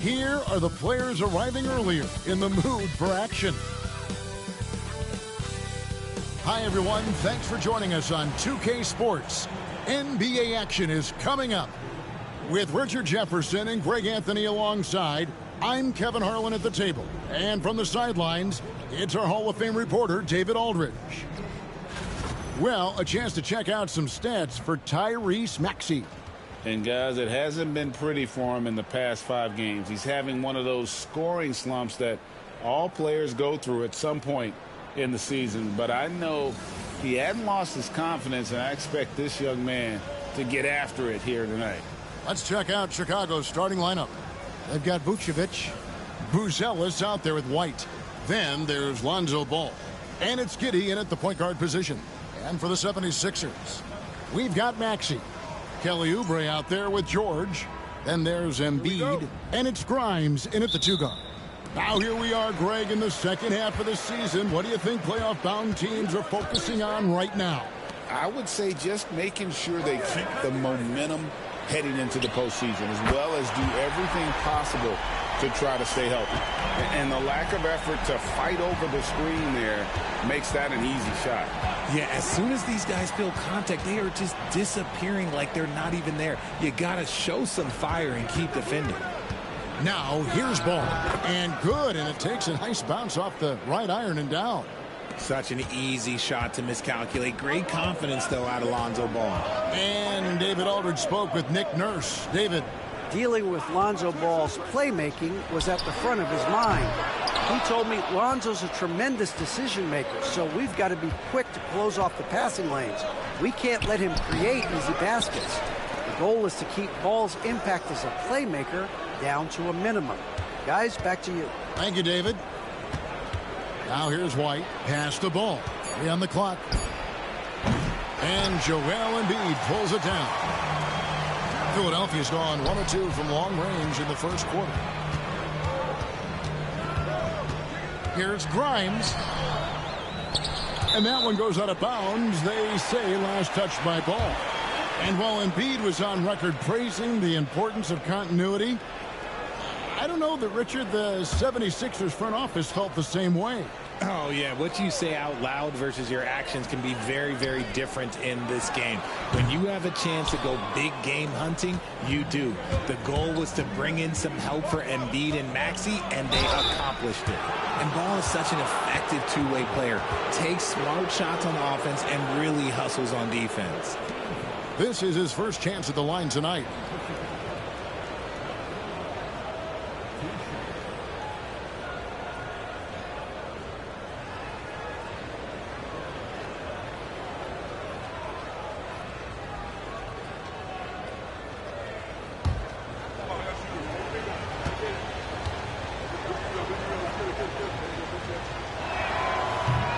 Here are the players arriving earlier in the mood for action. Hi, everyone. Thanks for joining us on 2K Sports. NBA action is coming up. With Richard Jefferson and Greg Anthony alongside, I'm Kevin Harlan at the table. And from the sidelines, it's our Hall of Fame reporter, David Aldridge. Well, a chance to check out some stats for Tyrese Maxey. And, guys, it hasn't been pretty for him in the past 5 games. He's having one of those scoring slumps that all players go through at some point in the season. But I know he hadn't lost his confidence, and I expect this young man to get after it here tonight. Let's check out Chicago's starting lineup. They've got Vucevic, Buzelis out there with White. Then there's Lonzo Ball. And it's Giddey in at the point guard position. And for the 76ers, we've got Maxey. Kelly Oubre out there with George. Then there's Embiid. And it's Grimes in at the 2 guard. Now here we are, Greg, in the second half of the season. What do you think playoff-bound teams are focusing on right now? I would say just making sure they keep the momentum heading into the postseason, as well as do everything possible to try to stay healthy. And the lack of effort to fight over the screen there makes that an easy shot. Yeah, as soon as these guys feel contact, they are just disappearing like they're not even there. You got to show some fire and keep defending. Now, here's Ball. And good, and it takes a nice bounce off the right iron and down. Such an easy shot to miscalculate. Great confidence, though, out of Lonzo Ball. And David Aldridge spoke with Nick Nurse. David. Dealing with Lonzo Ball's playmaking was at the front of his mind. He told me Lonzo's a tremendous decision maker, so we've got to be quick to close off the passing lanes. We can't let him create easy baskets. The goal is to keep Ball's impact as a playmaker down to a minimum. Guys, back to you. Thank you, David. Now here's White. Pass the ball. 3 on the clock. And Joel Embiid pulls it down. Philadelphia's gone 1 of 2 from long range in the first quarter. Here's Grimes. And that one goes out of bounds. They say last touch by Ball. And while Embiid was on record praising the importance of continuity, I don't know that, Richard, the 76ers front office felt the same way. Oh, yeah. What you say out loud versus your actions can be very, very different in this game. When you have a chance to go big game hunting, you do. The goal was to bring in some help for Embiid and Maxey, and they accomplished it. And Ball is such an effective two-way player. Takes smart shots on offense and really hustles on defense. This is his first chance at the line tonight.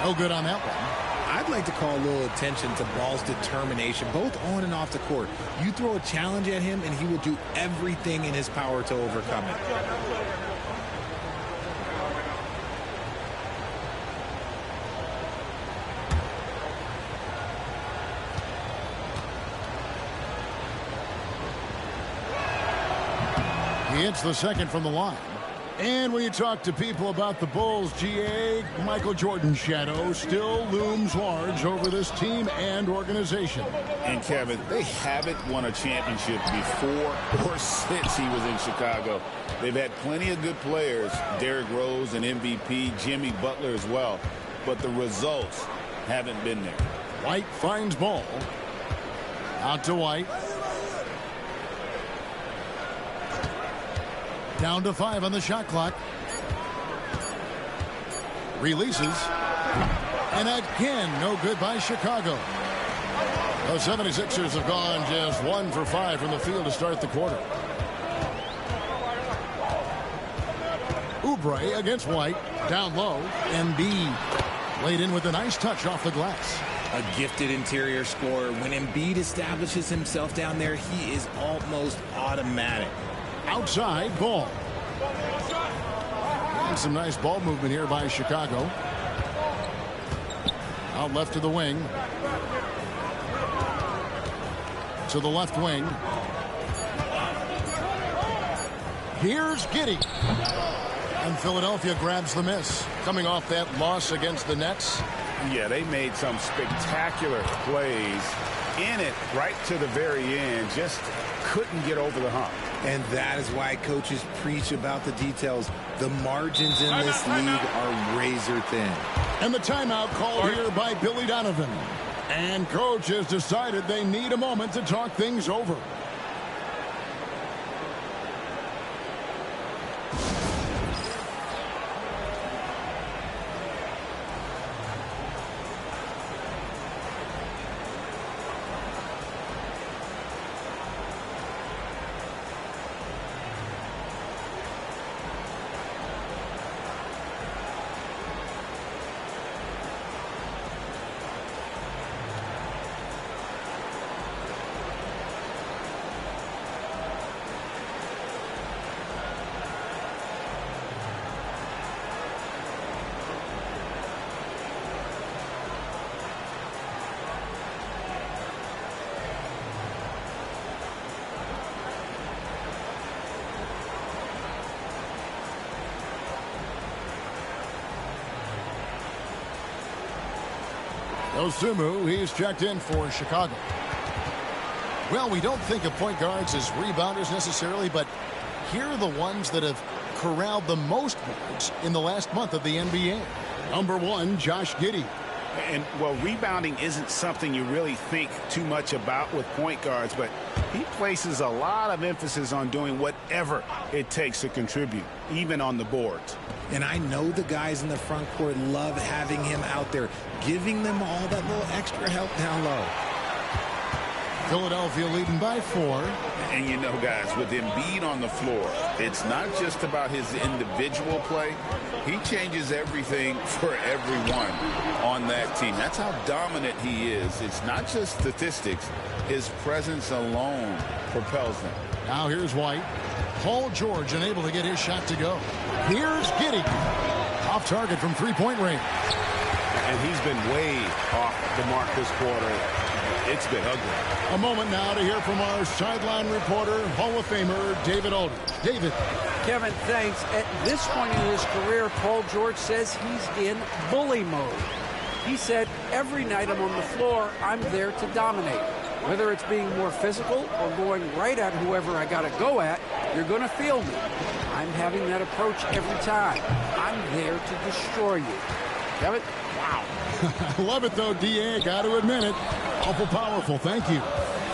No good on that one. I'd like to call a little attention to Ball's determination, both on and off the court. You throw a challenge at him, and he will do everything in his power to overcome it. He hits the second from the line. And when you talk to people about the Bulls, GA, Michael Jordan's shadow still looms large over this team and organization. And, Kevin, they haven't won a championship before or since he was in Chicago. They've had plenty of good players, Derrick Rose and MVP, Jimmy Butler as well, but the results haven't been there. White finds Ball. Out to White. Down to 5 on the shot clock. Releases. And again, no good by Chicago. The 76ers have gone just 1 for 5 from the field to start the quarter. Oubre against White. Down low. Embiid laid in with a nice touch off the glass. A gifted interior scorer. When Embiid establishes himself down there, he is almost automatic. Outside, Ball. And some nice ball movement here by Chicago. Out left to the wing. To the left wing. Here's Giddey. And Philadelphia grabs the miss. Coming off that loss against the Nets. Yeah, they made some spectacular plays in it right to the very end. Just couldn't get over the hump. And that is why coaches preach about the details. The margins in this league are razor thin. And the timeout called here by Billy Donovan. And coach has decided they need a moment to talk things over. Osumu, he's checked in for Chicago. Well, we don't think of point guards as rebounders necessarily, but here are the ones that have corralled the most boards in the last month of the NBA. Number 1, Josh Giddey. And, well, rebounding isn't something you really think too much about with point guards, but he places a lot of emphasis on doing whatever it takes to contribute, even on the boards. And I know the guys in the front court love having him out there, giving them all that little extra help down low. Philadelphia leading by 4. And you know, guys, with Embiid on the floor, it's not just about his individual play. He changes everything for everyone on that team. That's how dominant he is. It's not just statistics. His presence alone propels them. Now here's White. Paul George unable to get his shot to go. Here's Giddey. Off target from three-point range. And he's been way off the mark this quarter. It's been ugly. A moment now to hear from our sideline reporter, Hall of Famer David Aldridge. David. Kevin, thanks. At this point in his career, Paul George says he's in bully mode. He said, every night I'm on the floor, I'm there to dominate. Whether it's being more physical or going right at whoever I got to go at, you're going to feel me. I'm having that approach every time. I'm there to destroy you. Kevin? Wow. I love it, though, D.A. Got to admit it. Awful powerful. Thank you.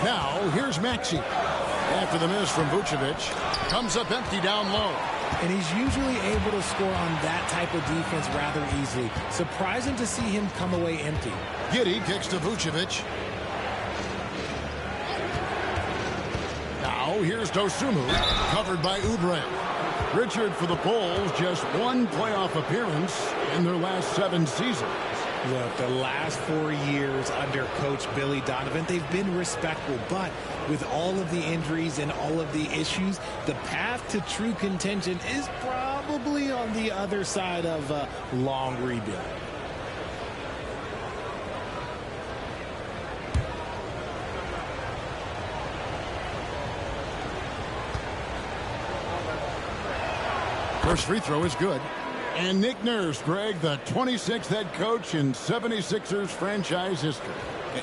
Now, here's Maxey. After the miss from Vucevic, comes up empty down low. And he's usually able to score on that type of defense rather easily. Surprising to see him come away empty. Giddey kicks to Vucevic. Now, here's Dosunmu, covered by Oubre. Richard for the Bulls, just one playoff appearance in their last 7 seasons. Look, the last 4 years under Coach Billy Donovan, they've been respectful, but with all of the injuries and all of the issues, the path to true contention is probably on the other side of a long rebuild. First free throw is good. And Nick Nurse, Greg, the 26th head coach in 76ers franchise history.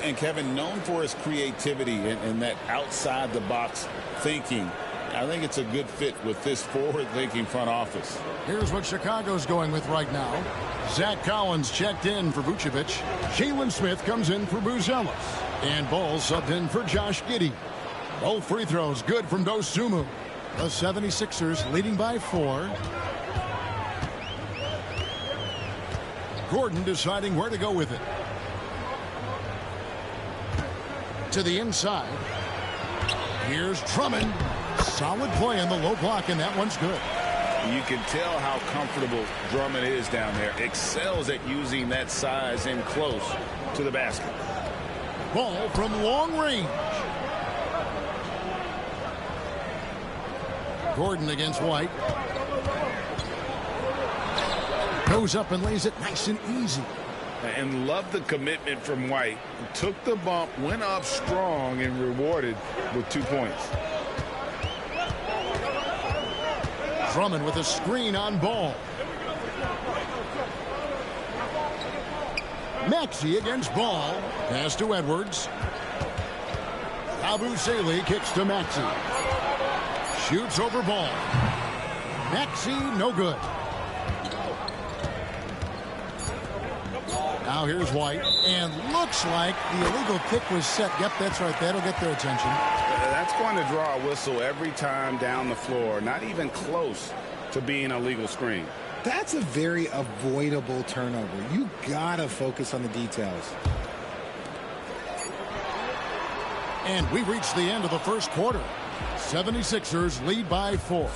And Kevin, known for his creativity and that outside-the-box thinking, I think it's a good fit with this forward-thinking front office. Here's what Chicago's going with right now. Zach Collins checked in for Vucevic. Jalen Smith comes in for Buzelis. And Ball subbed in for Josh Giddey. Both free throws good from Dosunmu. The 76ers leading by 4. Gordon deciding where to go with it. To the inside. Here's Drummond. Solid play in the low block, and that one's good. You can tell how comfortable Drummond is down there. Excels at using that size in close to the basket. Ball from long range. Gordon against White. Goes up and lays it nice and easy. And love the commitment from White. Took the bump, went up strong, and rewarded with 2 points. Drummond with a screen on Ball. Maxey against Ball. Pass to Edwards. Abusele kicks to Maxey. Shoots over Ball. Maxey, no good. Now here's White, and looks like the illegal kick was set. Yep, that's right. That'll get their attention. That's going to draw a whistle every time down the floor. Not even close to being a legal screen. That's a very avoidable turnover. You got to focus on the details. And we reach the end of the first quarter. 76ers lead by 4.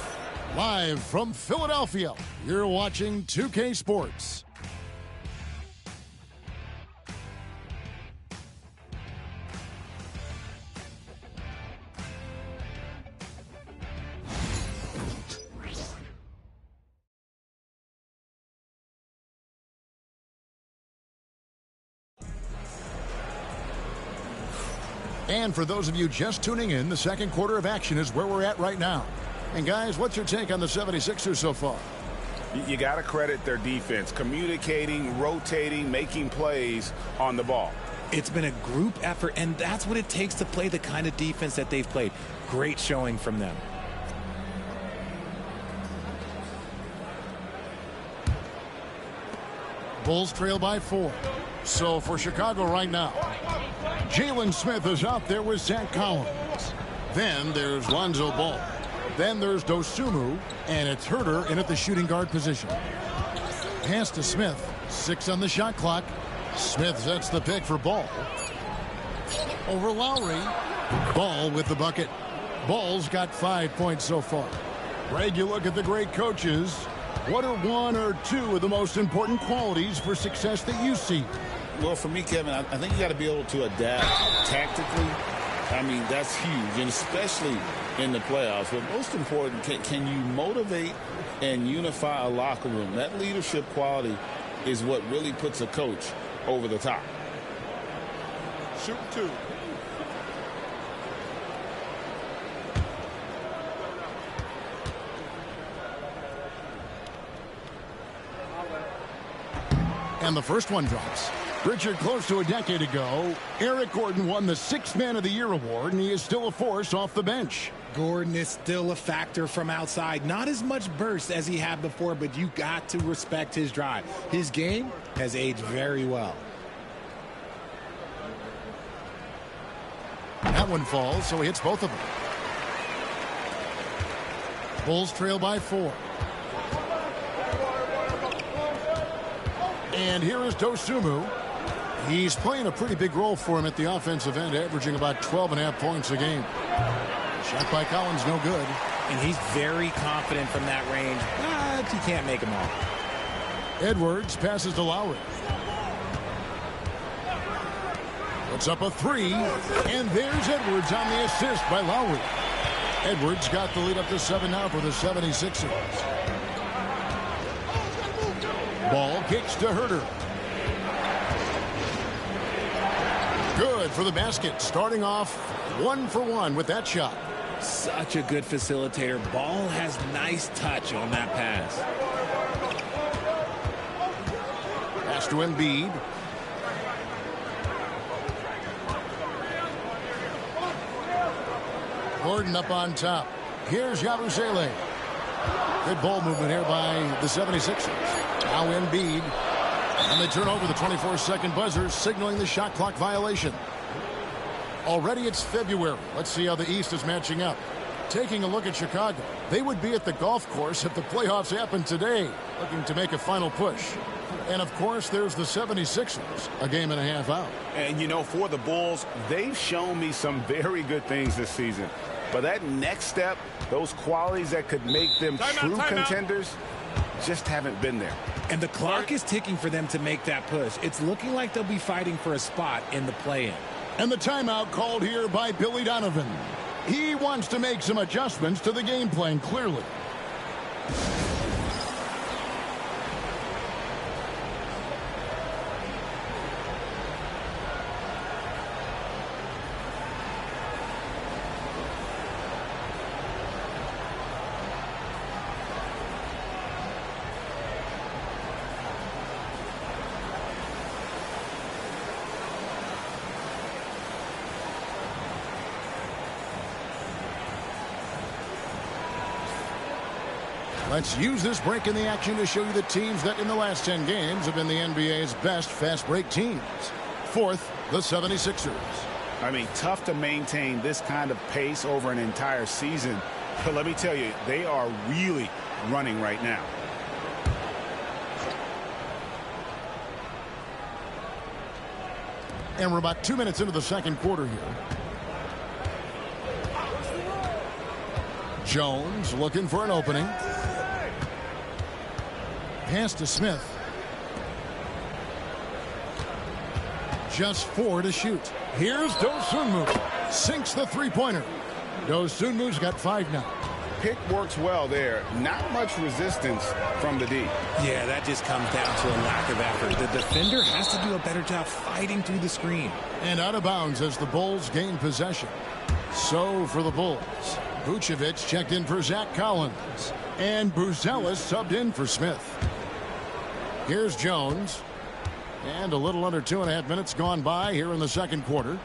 Live from Philadelphia, you're watching 2K Sports. And for those of you just tuning in, the second quarter of action is where we're at right now. And guys, what's your take on the 76ers so far? You got to credit their defense, communicating, rotating, making plays on the ball. It's been a group effort, and that's what it takes to play the kind of defense that they've played. Great showing from them. Bulls trail by 4. So for Chicago right now, Jalen Smith is out there with Zach Collins. Then there's Lonzo Ball. Then there's Dosunmu, and it's Herter in at the shooting guard position. Pass to Smith. 6 on the shot clock. Smith sets the pick for Ball. Over Lowry. Ball with the bucket. Ball's got 5 points so far. Greg, you look at the great coaches. What are 1 or 2 of the most important qualities for success that you see? Well, for me, Kevin, I think you got to be able to adapt tactically. I mean, that's huge, and especially in the playoffs. But most important, can you motivate and unify a locker room? That leadership quality is what really puts a coach over the top. Shoot 2. And the first one drops. Richard, close to a decade ago, Eric Gordon won the 6th Man of the Year award, and he is still a force off the bench. Gordon is still a factor from outside. Not as much burst as he had before, but you got to respect his drive. His game has aged very well. That one falls, so he hits both of them. Bulls trail by 4. And here is Dosunmu. He's playing a pretty big role for him at the offensive end, averaging about 12.5 points a game. Shot by Collins, no good. And he's very confident from that range, but he can't make them all. Edwards passes to Lowry. Puts up a 3, and there's Edwards on the assist by Lowry. Edwards got the lead up to 7 now for the 76ers. Ball kicks to Herter. Good for the basket. Starting off 1 for 1 with that shot. Such a good facilitator. Ball has nice touch on that pass. Pass to Embiid. Gordon up on top. Here's Yabusele. Good ball movement here by the 76ers. Now Embiid. And they turn over the 24-second buzzer, signaling the shot clock violation. Already it's February. Let's see how the East is matching up. Taking a look at Chicago, they would be at the golf course if the playoffs happened today, looking to make a final push. And, of course, there's the 76ers, a game and a half out. And, you know, for the Bulls, they've shown me some very good things this season. But that next step, those qualities that could make them true contenders, just haven't been there. And the clock is ticking for them to make that push. It's looking like they'll be fighting for a spot in the play-in. And the timeout called here by Billy Donovan. He wants to make some adjustments to the game plan, clearly. Let's use this break in the action to show you the teams that in the last 10 games have been the NBA's best fast break teams. Fourth, the 76ers. I mean, tough to maintain this kind of pace over an entire season. But let me tell you, they are really running right now. And we're about 2 minutes into the second quarter here. Jones looking for an opening. Pass to Smith. Just 4 to shoot. Here's Dosunmu. Sinks the three-pointer. Dosunmu's got 5 now. Pick works well there. Not much resistance from the D. Yeah, that just comes down to a lack of effort. The defender has to do a better job fighting through the screen. And out of bounds as the Bulls gain possession. So for the Bulls, Vucevic checked in for Zach Collins. And Buzelis subbed in for Smith. Here's Jones. And a little under 2.5 minutes gone by here in the second quarter.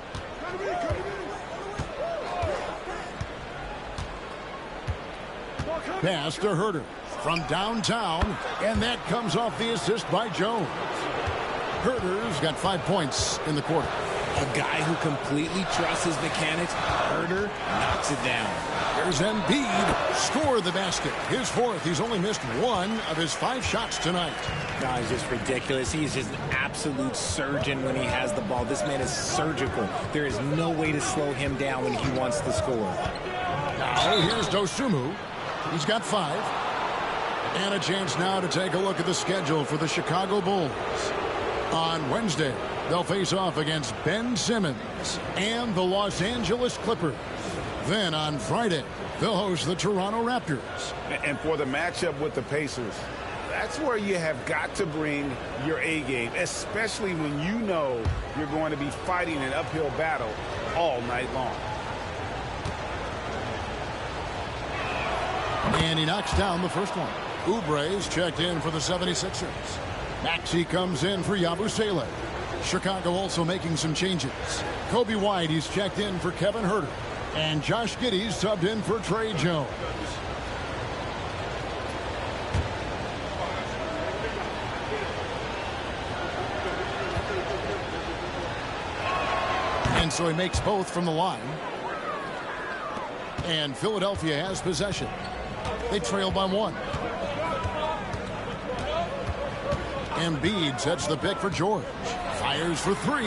Pass to Herter from downtown, and that comes off the assist by Jones. Herter's got 5 points in the quarter. A guy who completely trusts his mechanics. Herter knocks it down. There's Embiid. Score the basket. His 4th. He's only missed 1 of his 5 shots tonight. God, he's just ridiculous. He's just an absolute surgeon when he has the ball. This man is surgical. There is no way to slow him down when he wants to score. Now here's Dosunmu. He's got 5. And a chance now to take a look at the schedule for the Chicago Bulls. On Wednesday, they'll face off against Ben Simmons and the Los Angeles Clippers. Then on Friday, they'll host the Toronto Raptors. And for the matchup with the Pacers, that's where you have got to bring your A game, especially when you know you're going to be fighting an uphill battle all night long. And he knocks down the first one. Oubre's checked in for the 76ers. Maxey comes in for Yabusele. Chicago also making some changes. Kobe White, he's checked in for Kevin Herter. And Josh Giddey's subbed in for Trey Jones. And so he makes both from the line. And Philadelphia has possession. They trail by 1. Embiid sets the pick for George. Fires for 3.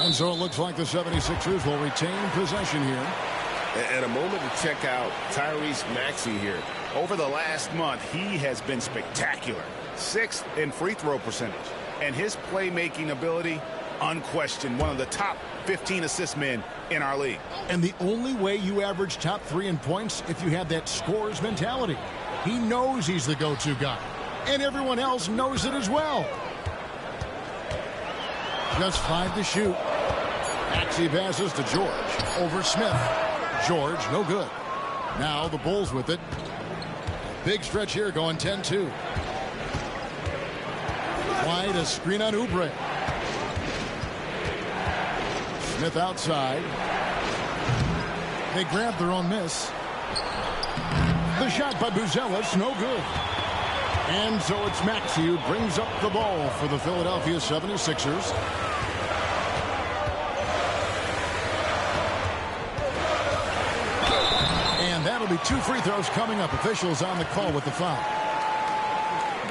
And so it looks like the 76ers will retain possession here. And a moment to check out Tyrese Maxey here. Over the last month, he has been spectacular. 6th in free throw percentage. And his playmaking ability, unquestioned, one of the top 15 assist men in our league. And the only way you average top 3 in points if you have that scorer's mentality. He knows he's the go-to guy. And everyone else knows it as well. Just 5 to shoot. Maxey passes to George. Over Smith. George, no good. Now the Bulls with it. Big stretch here going 10-2. Wide, a screen on Oubre. Smith outside. They grab their own miss. The shot by Buzelis, no good. And so it's Maxey who brings up the ball for the Philadelphia 76ers. And that'll be 2 free throws coming up. Officials on the call with the foul.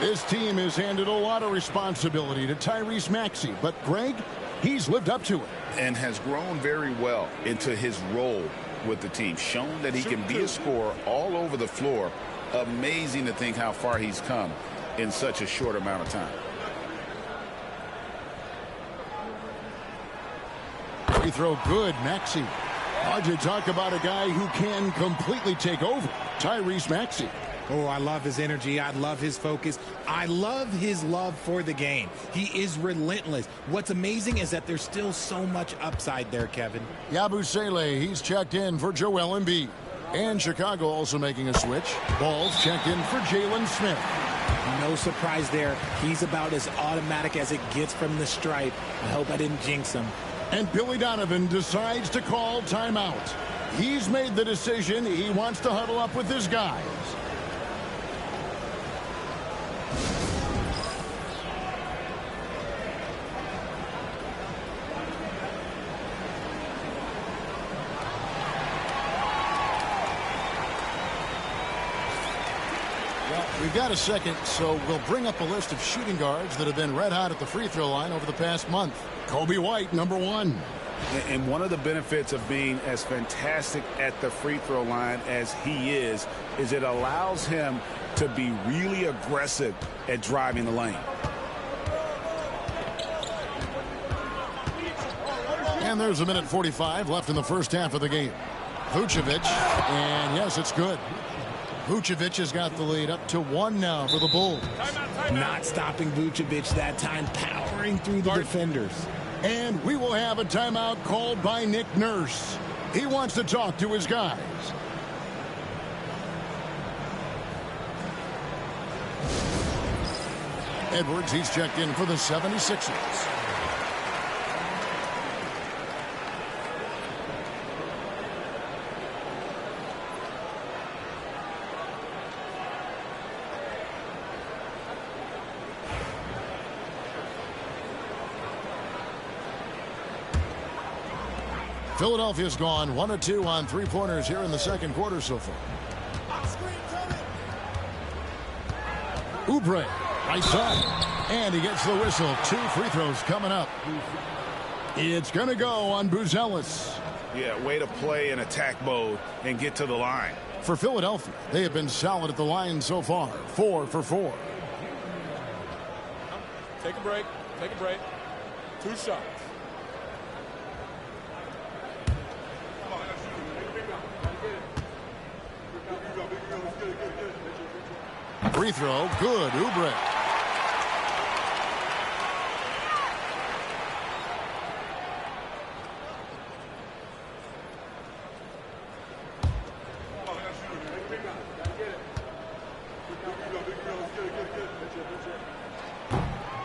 This team has handed a lot of responsibility to Tyrese Maxey, but Greg, he's lived up to it. And has grown very well into his role with the team. Shown that he can be a scorer all over the floor. Amazing to think how far he's come in such a short amount of time. Free throw good, Maxey. Hard to talk about a guy who can completely take over. Tyrese Maxey. Oh, I love his energy. I love his focus. I love his love for the game. He is relentless. What's amazing is that there's still so much upside there, Kevin. Yabusele, he's checked in for Joel Embiid. And Chicago also making a switch. Ball's checked in for Jalen Smith. No surprise there. He's about as automatic as it gets from the stripe. I hope I didn't jinx him. And Billy Donovan decides to call timeout. He's made the decision. He wants to huddle up with his guys. We've got a second, so we'll bring up a list of shooting guards that have been red hot at the free throw line over the past month. Kobe White, number 1. And one of the benefits of being as fantastic at the free throw line as he is it allows him to be really aggressive at driving the lane. And there's a minute 45 left in the first half of the game. Vucevic, and yes, it's good. Vucevic has got the lead up to 1 now for the Bulls. Not stopping Vucevic that time, powering through the defenders. And we will have a timeout called by Nick Nurse. He wants to talk to his guys. Edwards, he's checked in for the 76ers. Philadelphia's gone 1 of 2 on three-pointers here in the second quarter so far. Oubre, right side. And he gets the whistle. 2 free throws coming up. It's going to go on Buzelis. Yeah, way to play in attack mode and get to the line. For Philadelphia, they have been solid at the line so far. 4 for 4. Take a break. Take a break. 2 shots. Free throw, good. Oubre.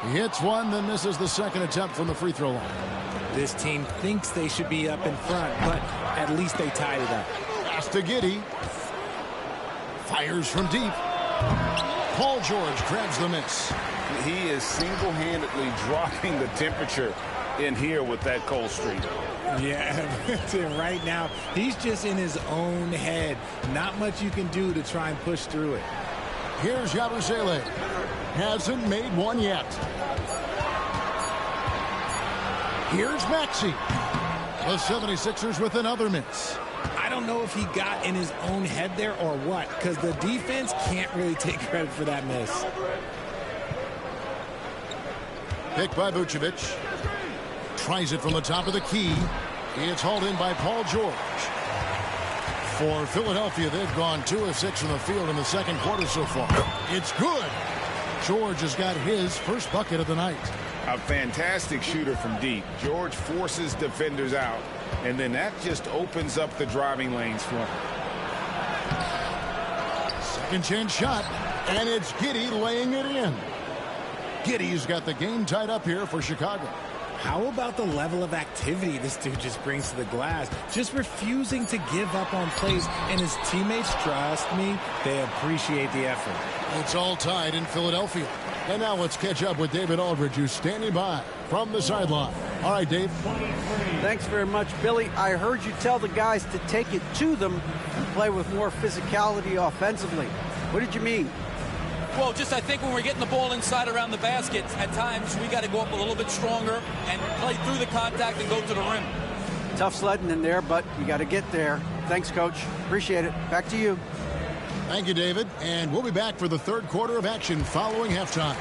He hits one, then misses the second attempt from the free throw line. This team thinks they should be up in front, but at least they tied it up. Pass to Giddey. Fires from deep. Paul George grabs the miss. He is single-handedly dropping the temperature in here with that cold streak. Yeah, right now, he's just in his own head. Not much you can do to try and push through it. Here's Yabusele. Hasn't made one yet. Here's Maxey. The 76ers with another miss. I don't know if he got in his own head there or what, because the defense can't really take credit for that miss. Picked by Vucevic. Tries it from the top of the key. It's hauled in by Paul George. For Philadelphia, they've gone 2 of 6 from the field in the second quarter so far. It's good. George has got his first bucket of the night. A fantastic shooter from deep. George forces defenders out, and then that just opens up the driving lanes for him. Second chance shot, and it's Giddey laying it in. Giddey's got the game tied up here for Chicago. How about the level of activity this dude just brings to the glass? Just refusing to give up on plays, and his teammates, trust me, they appreciate the effort. It's all tied in Philadelphia. And now let's catch up with David Aldridge, who's standing by from the sideline. All right, Dave. Thanks very much, Billy. I heard you tell the guys to take it to them and play with more physicality offensively. What did you mean? Well, just I think when we're getting the ball inside around the basket, at times we got to go up a little bit stronger and play through the contact and go to the rim. Tough sledding in there, but you got to get there. Thanks, Coach. Appreciate it. Back to you. Thank you, David. And we'll be back for the third quarter of action following halftime.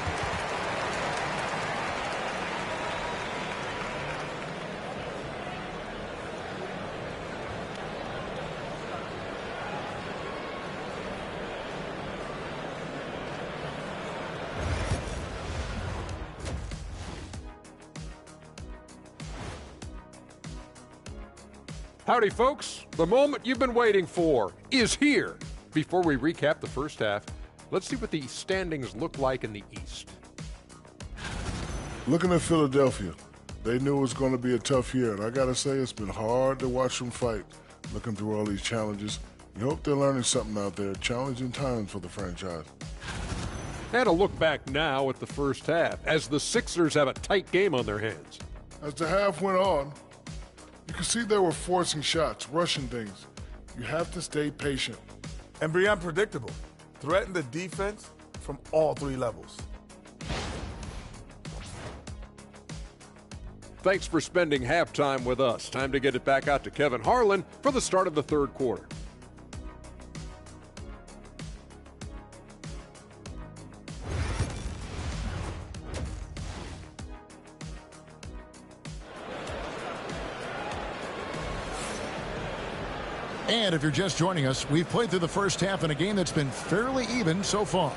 Howdy, folks. The moment you've been waiting for is here. Before we recap the first half, let's see what the standings look like in the East. Looking at Philadelphia, they knew it was going to be a tough year, and I got to say it's been hard to watch them fight. looking through all these challenges. You hope they're learning something out there. Challenging times for the franchise. And a look back now at the first half as the Sixers have a tight game on their hands. As the half went on, you could see they were forcing shots, rushing things. You have to stay patient. And be unpredictable. Threaten the defense from all three levels. Thanks for spending halftime with us. Time to get it back out to Kevin Harlan for the start of the third quarter. And if you're just joining us, we've played through the first half in a game that's been fairly even so far.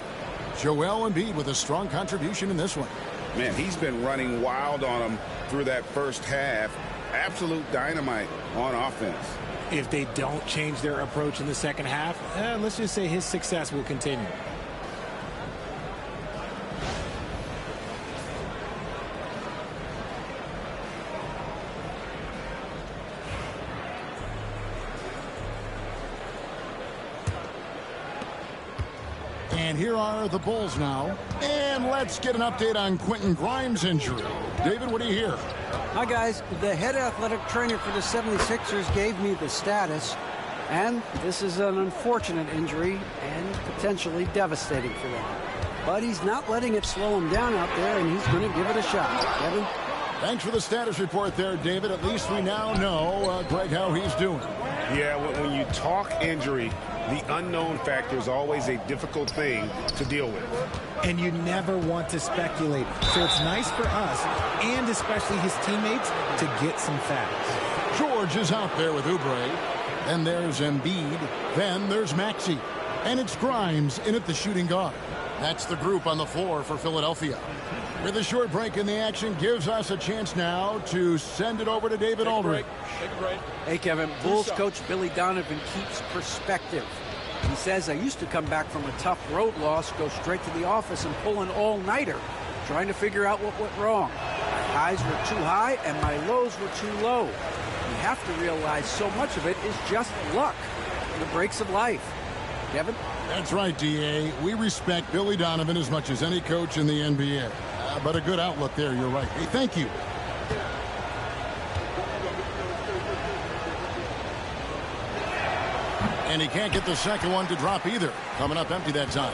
Joel Embiid with a strong contribution in this one. Man, he's been running wild on them through that first half. Absolute dynamite on offense. If they don't change their approach in the second half, let's just say his success will continue. And here are the Bulls now. And let's get an update on Quentin Grimes' injury. David, what do you hear? Hi, guys. The head athletic trainer for the 76ers gave me the status. And this is an unfortunate injury and potentially devastating for them. But he's not letting it slow him down out there, and he's going to give it a shot. Kevin? Thanks for the status report there, David. At least we now know, Greg, how he's doing. Yeah, when you talk injury, the unknown factor is always a difficult thing to deal with. And you never want to speculate. So it's nice for us, and especially his teammates, to get some facts. George is out there with Oubre. Then there's Embiid. Then there's Maxey. And it's Grimes in at the shooting guard. That's the group on the floor for Philadelphia. With a short break in the action, gives us a chance now to send it over to David Aldridge. Take a break. Hey, Kevin. Bulls coach Billy Donovan keeps perspective. He says, I used to come back from a tough road loss, go straight to the office and pull an all-nighter, trying to figure out what went wrong. My highs were too high and my lows were too low. You have to realize so much of it is just luck, the breaks of life. Kevin? That's right, D.A. We respect Billy Donovan as much as any coach in the NBA. But a good outlook there, you're right. Hey, thank you. And he can't get the second one to drop either. Coming up empty that time.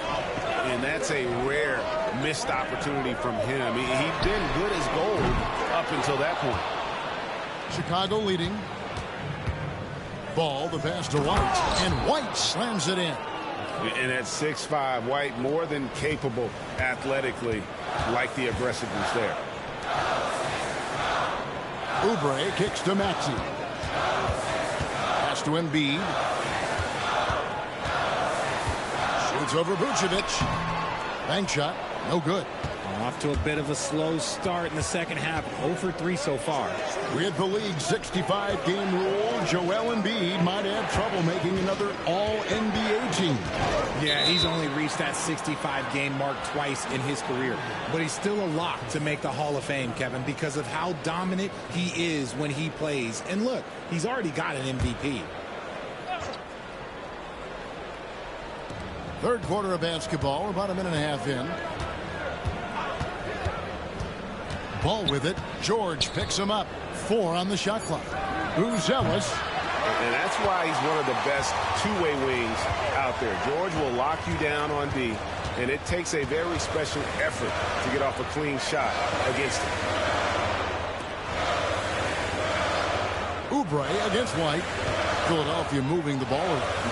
And that's a rare missed opportunity from him. He'd been good as gold up until that point. Chicago leading. Ball, the pass to White. And White slams it in. And at 6'5", White more than capable athletically, like the aggressiveness there. Oubre kicks to Maxey. Pass to Embiid. Shoots over Vucevic. Bank shot, no good. Off to a bit of a slow start in the second half. 0 for 3 so far. With the league's 65-game rule, Joel Embiid might have trouble making another All-NBA team. Yeah, he's only reached that 65-game mark twice in his career. But he's still a lock to make the Hall of Fame, Kevin, because of how dominant he is when he plays. And look, he's already got an MVP. Third quarter of basketball, about a minute and a half in. Ball with it. George picks him up. 4 on the shot clock. Buzelis. And that's why he's one of the best two-way wings out there. George will lock you down on D, and it takes a very special effort to get off a clean shot against him. Oubre against White. Philadelphia moving the ball around.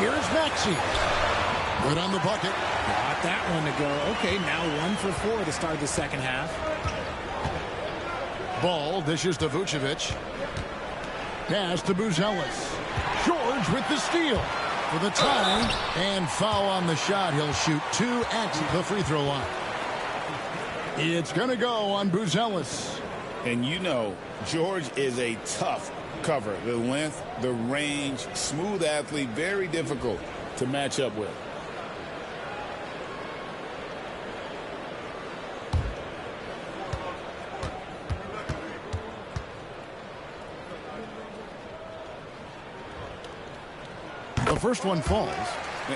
Here's Maxey. Good on the bucket. Got that one to go. Okay, now 1 for 4 to start the second half. Ball dishes to Vucevic. Pass to Buzelis. George with the steal for the tie. And foul on the shot. He'll shoot 2 at the free throw line. It's going to go on Buzelis. And you know, George is a tough cover. The length, the range, smooth athlete, very difficult to match up with. first one falls.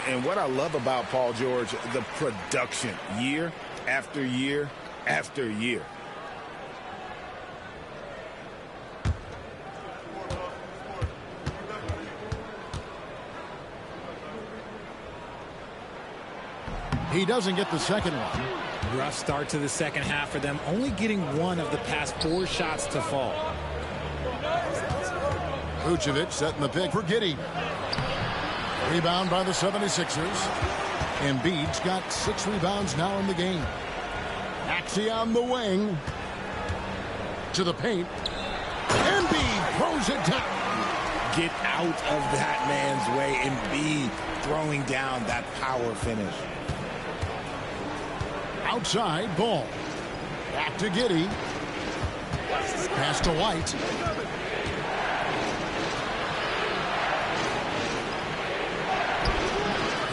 And what I love about Paul George, the production, year after year after year. He doesn't get the second one. Rough start to the second half for them, only getting one of the past 4 shots to fall. Vucevic setting the pick for Giddey. Rebound by the 76ers. Embiid's got 6 rebounds now in the game. Maxey on the wing. To the paint. Embiid throws it down. Get out of that man's way. Embiid throwing down that power finish. Outside, ball. Back to Giddey. Pass to White.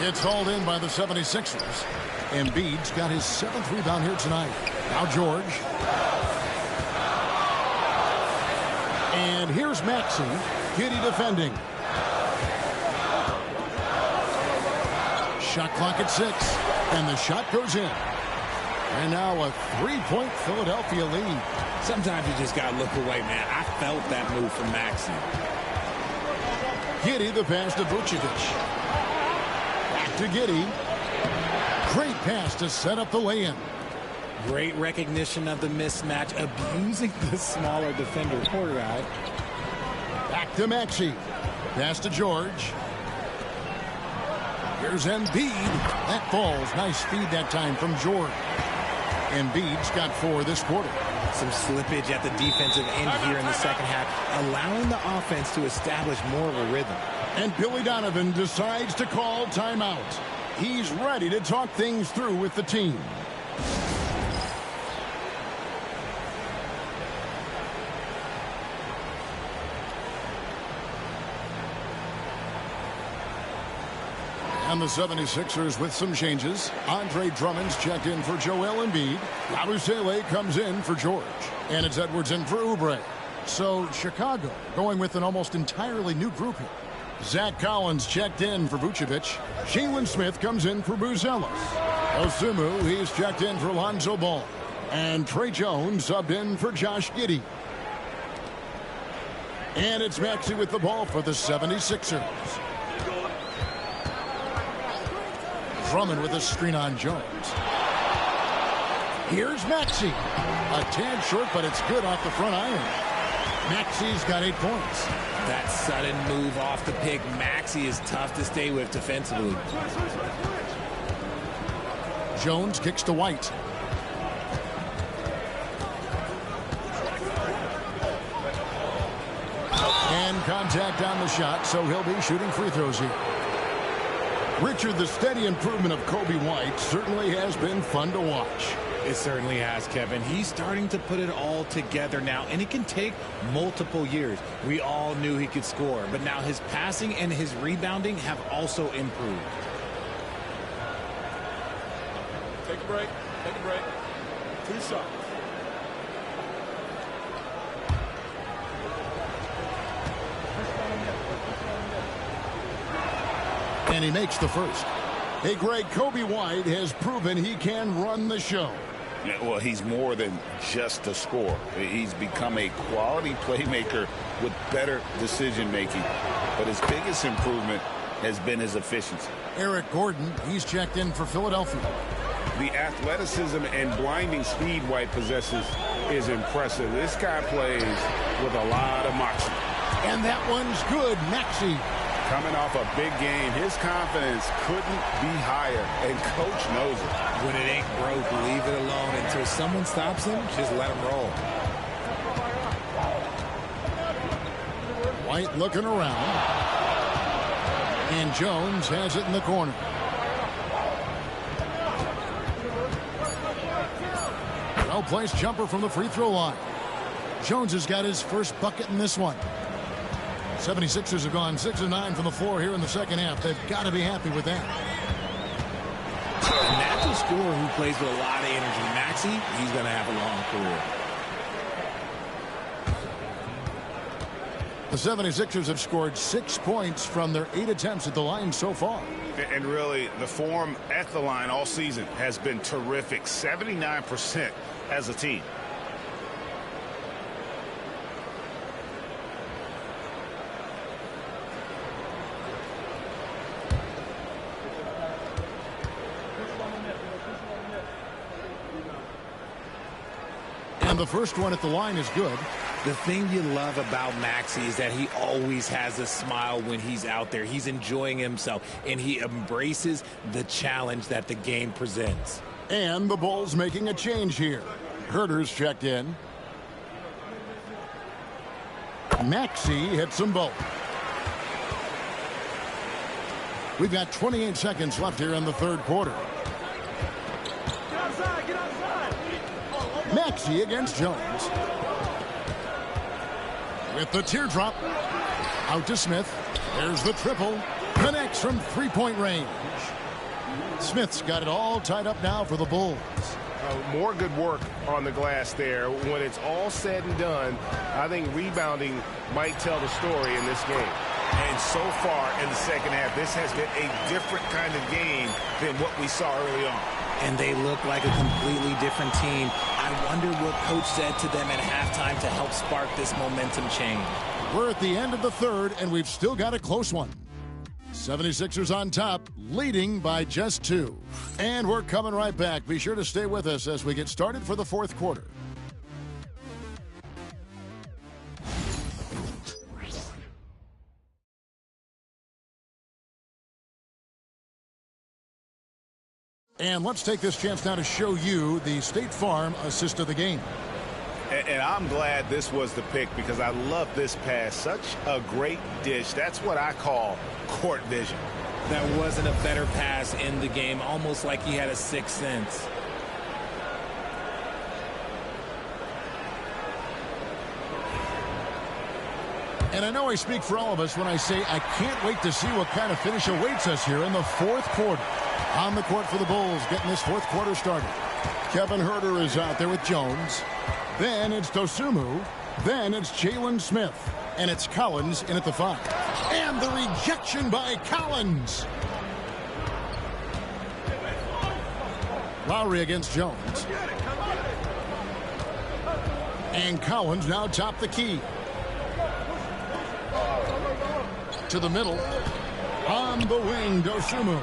It's hauled in by the 76ers. Embiid's got his 7th rebound here tonight. Now George. And here's Maxey. Giddey defending. Shot clock at 6. And the shot goes in. And now a 3-point Philadelphia lead. Sometimes you just got to look away, man. I felt that move from Maxey. Giddey the pass to Vucevic. Back to Giddey. Great pass to set up the lay-in. Great recognition of the mismatch, abusing the smaller defender. Poor guy. Back to Maxey. Pass to George. Here's Embiid. That falls. Nice speed that time from George. Embiid's got 4 this quarter. Some slippage at the defensive end here in the second half, allowing the offense to establish more of a rhythm. And Billy Donovan decides to call timeout. He's ready to talk things through with the team. And the 76ers with some changes. Andre Drummond's checked in for Joel Embiid. Yabusele comes in for George. And it's Edwards in for Oubre. So Chicago going with an almost entirely new group here. Zach Collins checked in for Vucevic. Jalen Smith comes in for Buzelis. Osumu, he's checked in for Lonzo Ball. And Trey Jones subbed in for Josh Giddey. And it's Maxey with the ball for the 76ers. Drummond with a screen on Jones. Here's Maxey. A tad short, but it's good off the front iron. Maxey's got 8 points. That sudden move off the pick, Maxey is tough to stay with defensively. Jones kicks to White. And contact on the shot, so he'll be shooting free throws here. Richard, the steady improvement of Kobe White certainly has been fun to watch. It certainly has, Kevin. He's starting to put it all together now, and it can take multiple years. We all knew he could score, but now his passing and his rebounding have also improved. Take a break. Take a break. 2 shots. And he makes the first. Hey, Greg, Kobe White has proven he can run the show. Yeah, well, he's more than just a scorer. He's become a quality playmaker with better decision-making. But his biggest improvement has been his efficiency. Eric Gordon, he's checked in for Philadelphia. The athleticism and blinding speed White possesses is impressive. This guy plays with a lot of moxie. And that one's good. Maxey. Coming off a big game, his confidence couldn't be higher, and coach knows it. When it ain't broke, leave it alone. Until someone stops him, just let him roll. White looking around. And Jones has it in the corner. Well-placed jumper from the free throw line. Jones has got his first bucket in this one. 76ers have gone 6 of 9 from the floor here in the second half. They've got to be happy with that. A natural scorer who plays with a lot of energy. Maxey, he's going to have a long career. The 76ers have scored 6 points from their 8 attempts at the line so far. And really, the form at the line all season has been terrific. 79% as a team. And the first one at the line is good. The thing you love about Maxey is that he always has a smile when he's out there. He's enjoying himself, and he embraces the challenge that the game presents. And the Bulls making a change here. Herter's checked in. Maxey hits them both. We've got 28 seconds left here in the third quarter. Maxey against Jones. With the teardrop. Out to Smith. There's the triple. Connects from three-point range. Smith's got it all tied up now for the Bulls. More good work on the glass there. When it's all said and done, I think rebounding might tell the story in this game. And so far in the second half, this has been a different kind of game than what we saw early on. And they look like a completely different team. I wonder what coach said to them at halftime to help spark this momentum change. We're at the end of the third, and we've still got a close one. 76ers on top, leading by just 2. And we're coming right back. Be sure to stay with us as we get started for the fourth quarter. And let's take this chance now to show you the State Farm assist of the game. And I'm glad this was the pick because I love this pass. Such a great dish. That's what I call court vision. There wasn't a better pass in the game, almost like he had a sixth sense. And I know I speak for all of us when I say I can't wait to see what kind of finish awaits us here in the fourth quarter. On the court for the Bulls, getting this fourth quarter started. Kevin Herter is out there with Jones. Then it's Dosunmu. Then it's Jalen Smith. And it's Collins in at the 5. And the rejection by Collins. Lowry against Jones. And Collins now top the key. To the middle. On the wing, Dosunmu.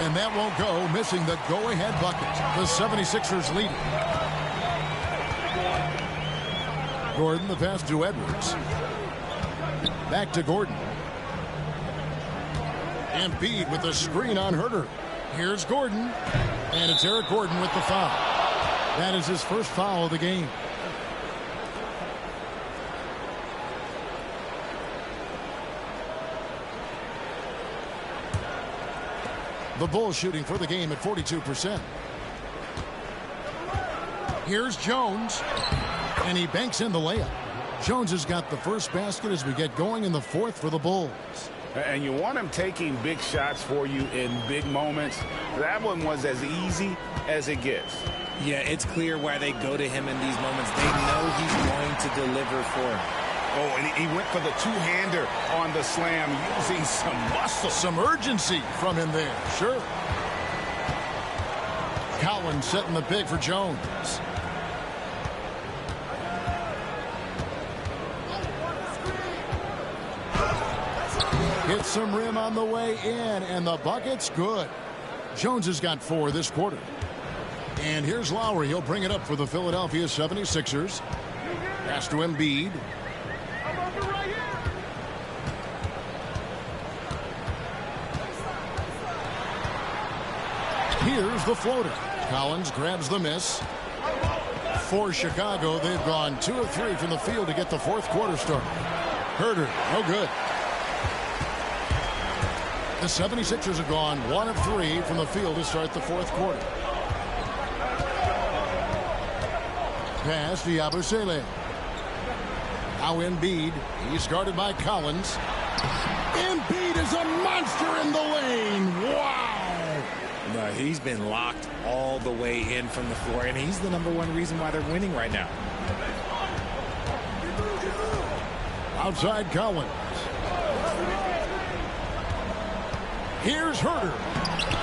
And that won't go, missing the go-ahead bucket. The 76ers leading. Gordon, the pass to Edwards. Back to Gordon. Embiid with the screen on Herter. Here's Gordon. And it's Eric Gordon with the foul. That is his first foul of the game. The Bulls shooting for the game at 42%. Here's Jones. And he banks in the layup. Jones has got the first basket as we get going in the fourth for the Bulls. And you want him taking big shots for you in big moments. That one was as easy as it gets. Yeah, it's clear why they go to him in these moments. They know he's going to deliver for them. Oh, and he went for the two-hander on the slam, using some muscle. Some urgency from him there, sure. Collins setting the pick for Jones. Hits some rim on the way in, and the bucket's good. Jones has got 4 this quarter. And here's Lowry. He'll bring it up for the Philadelphia 76ers. Pass to Embiid. Here's the floater. Collins grabs the miss. For Chicago, they've gone 2 of 3 from the field to get the fourth quarter started. Herter, no good. The 76ers have gone 1 of 3 from the field to start the fourth quarter. Pass to Yabusele. Now Embiid. He's guarded by Collins. Embiid is a monster in the lane. Wow. No, he's been locked all the way in from the floor, and he's the #1 reason why they're winning right now. Outside Collins. Here's Herter.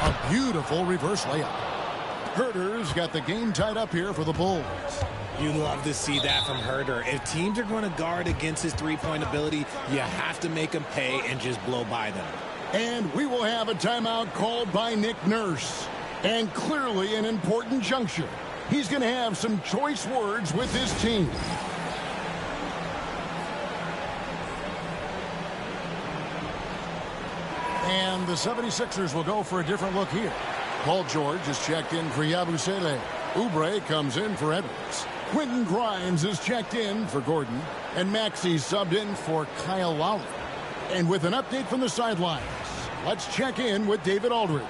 A beautiful reverse layup. Herter's got the game tied up here for the Bulls. You love to see that from Herter. If teams are going to guard against his three-point ability, you have to make them pay and just blow by them. And we will have a timeout called by Nick Nurse. And clearly an important juncture. He's going to have some choice words with his team. And the 76ers will go for a different look here. Paul George is checked in for Yabusele. Oubre comes in for Edwards. Quentin Grimes is checked in for Gordon. And Maxey subbed in for Kyle Lowry. And with an update from the sidelines, let's check in with David Aldridge.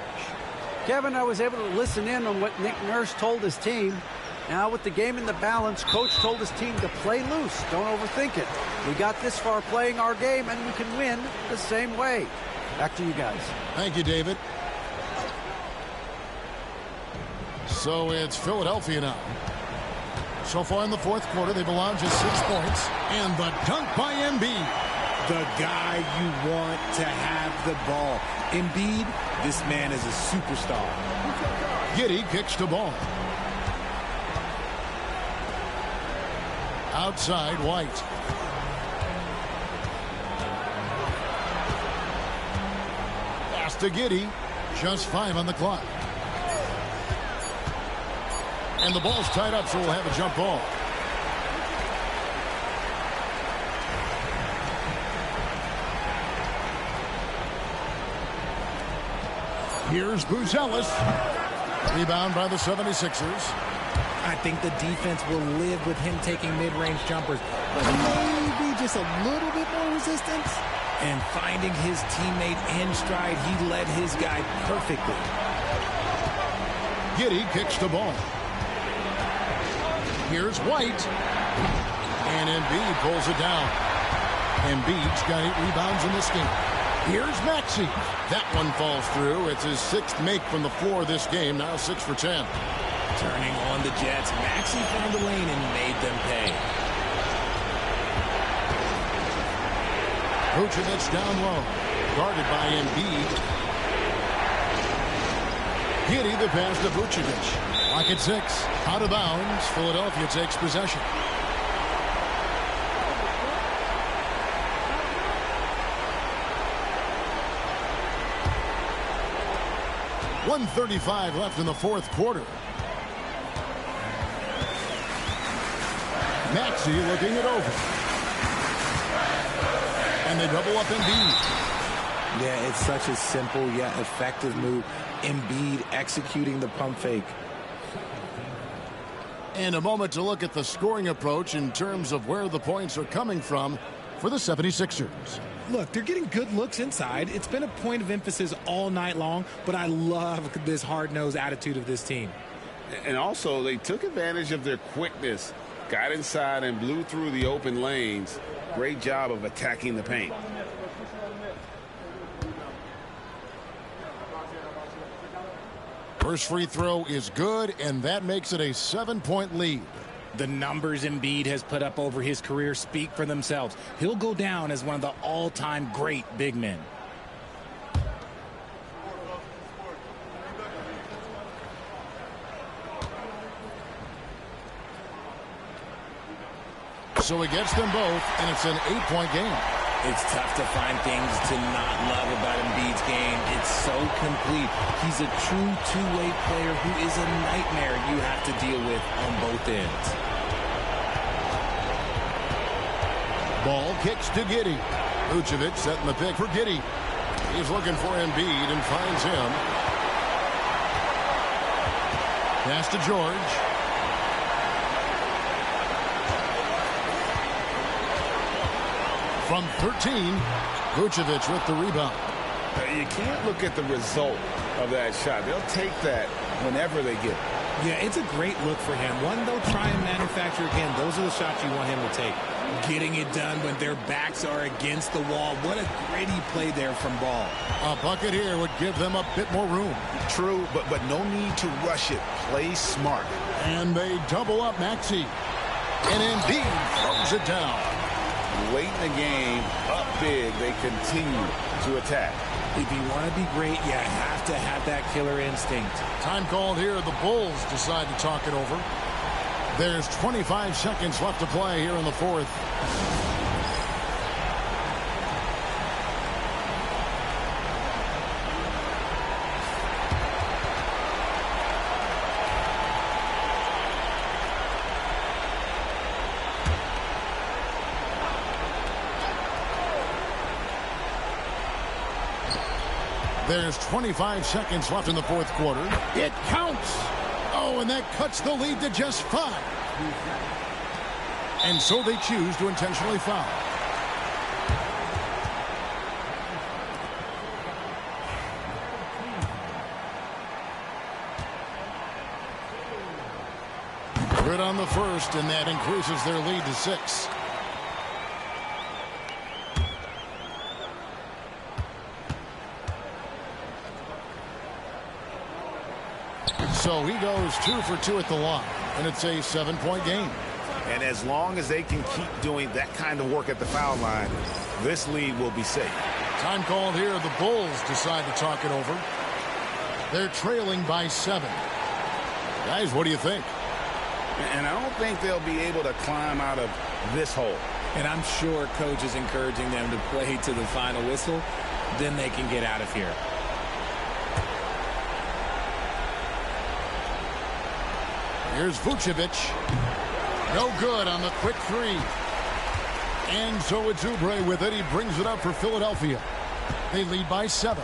Kevin, I was able to listen in on what Nick Nurse told his team. Now with the game in the balance, Coach told his team to play loose. Don't overthink it. We got this far playing our game, and we can win the same way. Back to you guys. Thank you, David. So it's Philadelphia now. So far in the fourth quarter, they've allowed just 6 points. And the dunk by Embiid. The guy you want to have the ball. Embiid, this man is a superstar. Giddey kicks the ball. Outside, White. Pass to Giddey. Just 5 on the clock. And the ball's tied up, so we'll have a jump ball. Here's Buzelis. Rebound by the 76ers. I think the defense will live with him taking mid-range jumpers, but maybe just a little bit more resistance. And finding his teammate in stride, he led his guy perfectly. Giddey kicks the ball. Here's White. And Embiid pulls it down. Embiid's got 8 rebounds in this game. Here's Maxey. That one falls through. It's his 6th make from the floor this game. Now 6 for 10. Turning on the Jets, Maxey found the lane and made them pay. Vucevic down low. Guarded by Embiid. Giddey the pass to Vucevic. Clock at 6. Out of bounds. Philadelphia takes possession. .135 left in the fourth quarter. Maxey looking it over. And they double up Embiid. Yeah, it's such a simple yet effective move. Embiid executing the pump fake. And a moment to look at the scoring approach in terms of where the points are coming from for the 76ers. Look, they're getting good looks inside. It's been a point of emphasis all night long, but I love this hard-nosed attitude of this team. And also, they took advantage of their quickness, got inside and blew through the open lanes. Great job of attacking the paint. First free throw is good, and that makes it a 7-point lead. The numbers Embiid has put up over his career speak for themselves. He'll go down as one of the all-time great big men. So he gets them both, and it's an 8-point game. It's tough to find things to not love about Embiid's game. It's so complete. He's a true two-way player who is a nightmare you have to deal with on both ends. Ball kicks to Giddey. Vucevic setting the pick for Giddey. He's looking for Embiid and finds him. Pass to George. From 13, Vucevic with the rebound. You can't look at the result of that shot. They'll take that whenever they get it. Yeah, it's a great look for him. One they'll try and manufacture again. Those are the shots you want him to take. Getting it done when their backs are against the wall. What a gritty play there from Ball. A bucket here would give them a bit more room. True, but no need to rush it. Play smart. And they double up Maxey. And Embiid throws it down. late in the game, up big, they continue to attack. If you want to be great, you have to have that killer instinct. Time called here. The Bulls decide to talk it over. There's 25 seconds left to play here in the fourth. There's 25 seconds left in the fourth quarter. It counts. Oh, and that cuts the lead to just 5. And so they choose to intentionally foul. Good on the first, and that increases their lead to 6. So he goes 2 for 2 at the line, and it's a 7-point game. And as long as they can keep doing that kind of work at the foul line, this lead will be safe. Time called here. The Bulls decide to talk it over. They're trailing by 7. Guys, what do you think? And I don't think they'll be able to climb out of this hole. And I'm sure coach is encouraging them to play to the final whistle. Then they can get out of here. Here's Vucevic. No good on the quick 3. And so it's Oubre with it. He brings it up for Philadelphia. They lead by 7.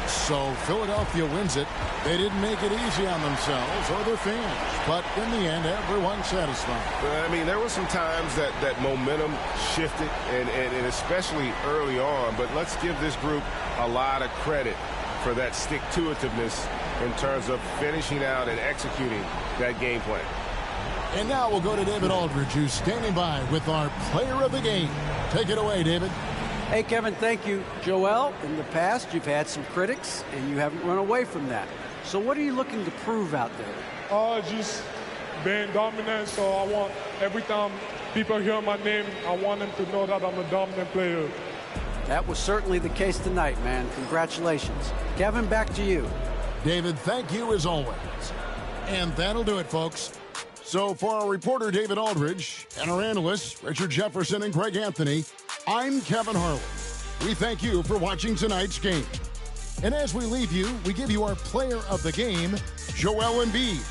So Philadelphia wins it. They didn't make it easy on themselves or their fans. But in the end, everyone's satisfied. I mean, there were some times that momentum shifted, and especially early on. But let's give this group a lot of credit for that stick-to-itiveness in terms of finishing out and executing that game plan. And now we'll go to David Aldridge, who's standing by with our player of the game. Take it away, David. Hey, Kevin, thank you. Joel, in the past, you've had some critics, and you haven't run away from that. So what are you looking to prove out there? Just being dominant, so I want, every time people hear my name, I want them to know that I'm a dominant player. That was certainly the case tonight, man. Congratulations. Kevin, back to you. David, thank you as always. And that'll do it, folks. So for our reporter, David Aldridge, and our analysts, Richard Jefferson and Greg Anthony, I'm Kevin Harlan. We thank you for watching tonight's game. And as we leave you, we give you our player of the game, Joel Embiid.